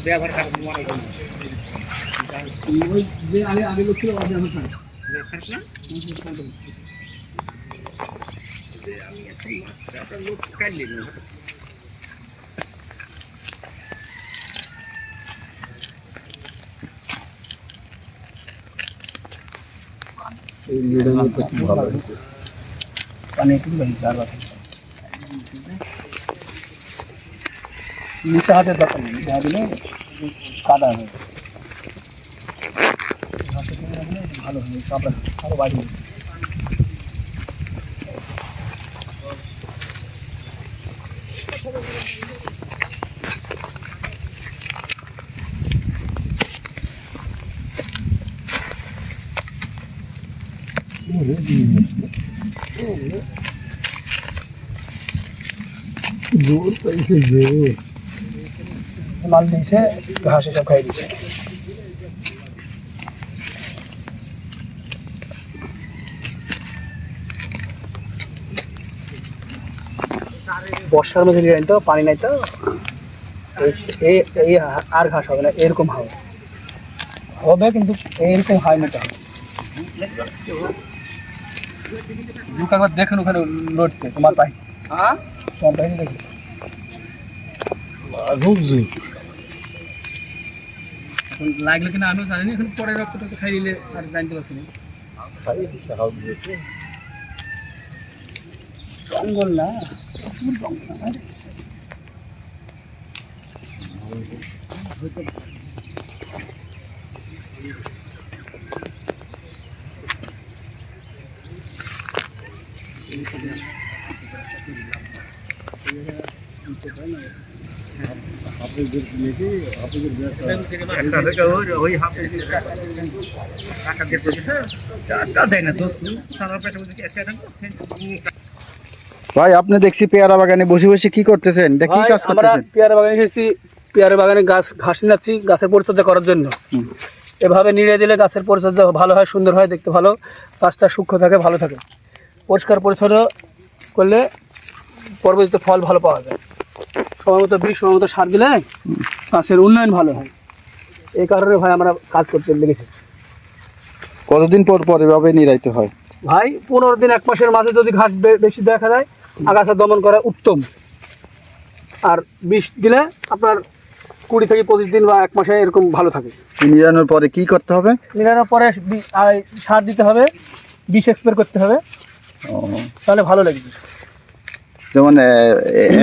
ব্যবহার আগে লোক ছিল আমি এখন মাছটা লোক কাটলি ভালো হয়েছে পানি একটু নিচে হাতের দরকার নেই যা দিলে কাদা হবে ভালো হবে কাপড় আরো বাড়ি जोर पैसे जोर माल दिए घास सब खाई दिए বর্ষার মধ্যে নিয়ে তো পানি নাই তো এই আর ঘাস হবে না এরকম হবে হবে কিন্তু এরকম হয় না তো একবার দেখুন ওখানে লড়ছে তোমার পাই হ্যাঁ তোমার পাই দেখি লাগলে কিনা আমিও জানি এখন পরে রক্তটা খাই দিলে আর জানতে পারছি না জঙ্গল না জঙ্গল ভাই আপনি দেখছি পেয়ারা বাগানে বসে বসে কি করতেছেন? দেখি কাজ করতেছেন। পেয়ারা বাগানে এসেছি, পেয়ারা বাগানে ঘাস নিচ্ছি গাছের পরিচর্যা করার জন্য। এভাবে নিড়ে দিলে গাছের পরিচর্যা ভালো হয়, সুন্দর হয়, দেখতে ভালো, গাছটা সূক্ষ্ম থাকে, ভালো থাকে। পরিষ্কার পরিচ্ছন্ন করলে পরবর্তীতে ফল ভালো পাওয়া যায়। সময় মতো বীজ, সময় মতো সার দিলে গাছের উন্নয়ন ভালো হয়। এই কারণে ভাই আমরা কাজ করতে লেগেছি। কতদিন পর পর এভাবে নিরাইতে হয়? ভাই 15 দিন, 1 মাসের মাঝে যদি ঘাস বেশি দেখা যায়, আগাছা দমন করা উত্তম। আর বিষ দিলে আপনার 20 থেকে 25 দিন বা 1 মাসে এরকম ভালো থাকে। নিরানোর পরে কি করতে হবে? নিরানোর পরে সার দিতে হবে, বিষ স্প্রে করতে হবে, তাহলে ভালো লাগবে। যেমন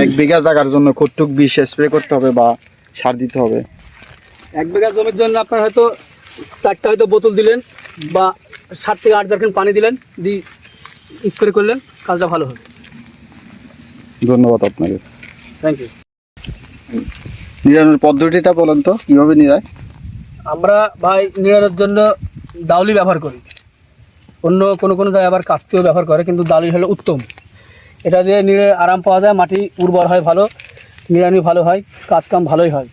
1 বিঘা জায়গার জন্য কতটুক বিষ স্প্রে করতে হবে বা সার দিতে হবে? 1 বিঘা জমির জন্য আপনার হয়তো 4টা হয়তো বোতল দিলেন বা 7 থেকে 8 জারখান পানি দিলেন, দিয়ে স্প্রে করলেন, কাজটা ভালো হবে। ধন্যবাদ আপনাকে। Thank you. নিরানোর পদ্ধতিটা বলেন তো, কীভাবে নিরায়? আমরা ভাই নিরানোর জন্য দাউলি ব্যবহার করি। অন্য কোনো জায়গায় আবার কাস্তিও ব্যবহার করে, কিন্তু দাউলি হলো উত্তম। এটা দিয়ে নিড়ে আরাম পাওয়া যায়, মাটি উর্বর হয় ভালো, নিড়ানি ভালো হয়, কাজকাম ভালোই হয়,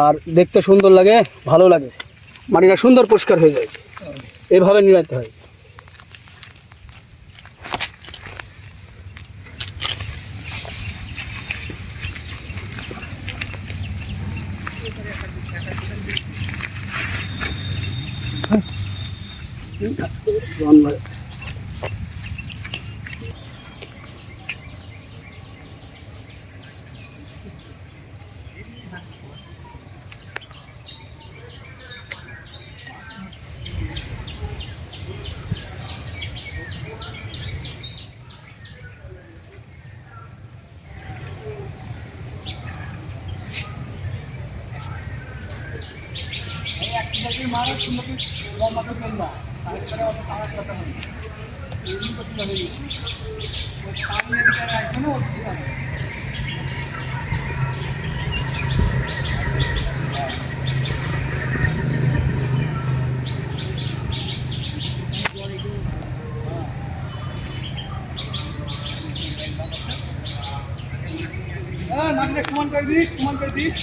আর দেখতে সুন্দর লাগে, ভালো লাগে, মাটিটা সুন্দর পরিষ্কার হয়ে যায়। এভাবে নিড়াতে হয়। সমান করে দিস, সমান করে দিস।